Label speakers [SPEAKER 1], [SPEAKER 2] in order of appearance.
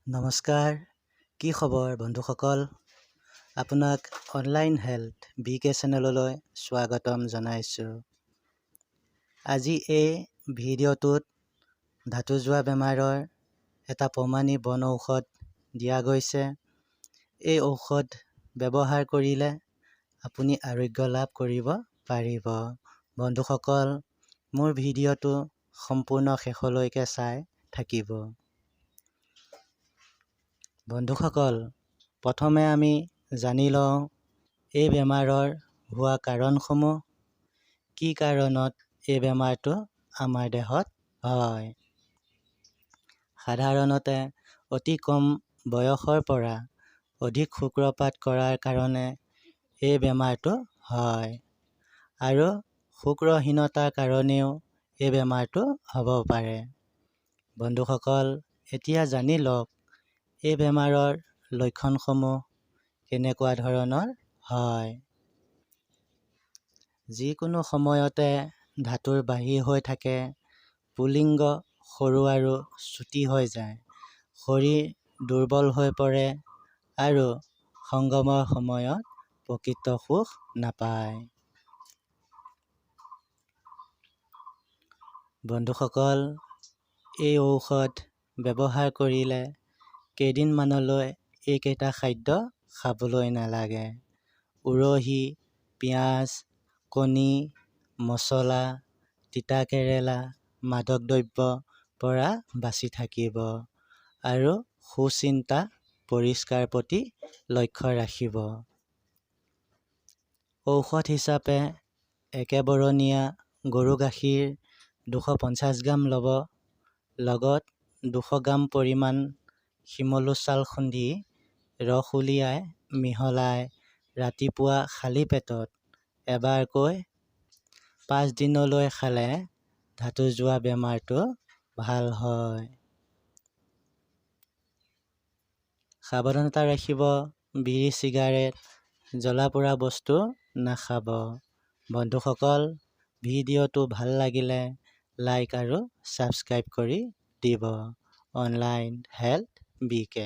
[SPEAKER 1] নমস্কাৰ, কি খবৰ বন্ধুসকল? আপোনাক অনলাইন হেল্থ BK চেনেললৈ স্বাগতম জনাইছোঁ। আজি এই ভিডিঅ'টোত ধাতু যোৱা বেমাৰৰ এটা প্ৰমাণী বন ঔষধ দিয়া গৈছে। এই ঔষধ ব্যৱহাৰ কৰিলে আপুনি আৰোগ্য লাভ কৰিব পাৰিব। বন্ধুসকল, মোৰ ভিডিঅ'টো সম্পূৰ্ণ শেষলৈকে চাই থাকিব। বন্ধুসকল, প্ৰথমে আমি জানি লওঁ এই বেমাৰৰ হোৱা কাৰণসমূহ। কি কাৰণত এই বেমাৰটো আমাৰ দেহত হয়? সাধাৰণতে অতি কম বয়সৰ পৰা অধিক শুক্ৰপাত কৰাৰ কাৰণে এই বেমাৰটো হয় আৰু শুক্ৰহীনতাৰ কাৰণেও এই বেমাৰটো হ'ব পাৰে। বন্ধুসকল, এতিয়া জানি লওক এই বেমাৰৰ লক্ষণসমূহ কেনেকুৱা ধৰণৰ হয়। যিকোনো সময়তে ধাতুৰ বাহিৰ হৈ থাকে, পুলিংগ সৰু আৰু চুটি হৈ যায়, শৰীৰ দুৰ্বল হৈ পৰে আৰু সংগমৰ সময়ত প্ৰকৃত সুখ নাপায়। বন্ধুসকল, এই ঔষধ ব্যৱহাৰ কৰিলে কেইদিনমানলৈ এইকেইটা খাদ্য খাবলৈ নালাগে। উৰহি, পিঁয়াজ, কণী, মছলা, তিতাকেৰেলা, মাদক দ্ৰব্যৰ পৰা বাচি থাকিব আৰু সুচিন্তা পৰিষ্কাৰ প্ৰতি লক্ষ্য ৰাখিব। ঔষধ হিচাপে একেবৰণীয়া গৰু গাখীৰ 250 গ্ৰাম ল'ব। লগত 200 গ্ৰাম পৰিমাণ শিমলু চাল খুন্দি ৰস উলিয়াই মিহলাই ৰাতিপুৱা খালী পেটত এবাৰকৈ 5 দিনলৈ খালে ধাতু যোৱা বেমাৰটো ভাল হয়। সাৱধানতা ৰাখিব, বিড়ি চিগাৰেট, জ্বলা পোৰা বস্তু নাখাব। বন্ধুসকল, ভিডিঅ'টো ভাল লাগিলে লাইক আৰু ছাবস্ক্ৰাইব কৰি দিব। Online health BK।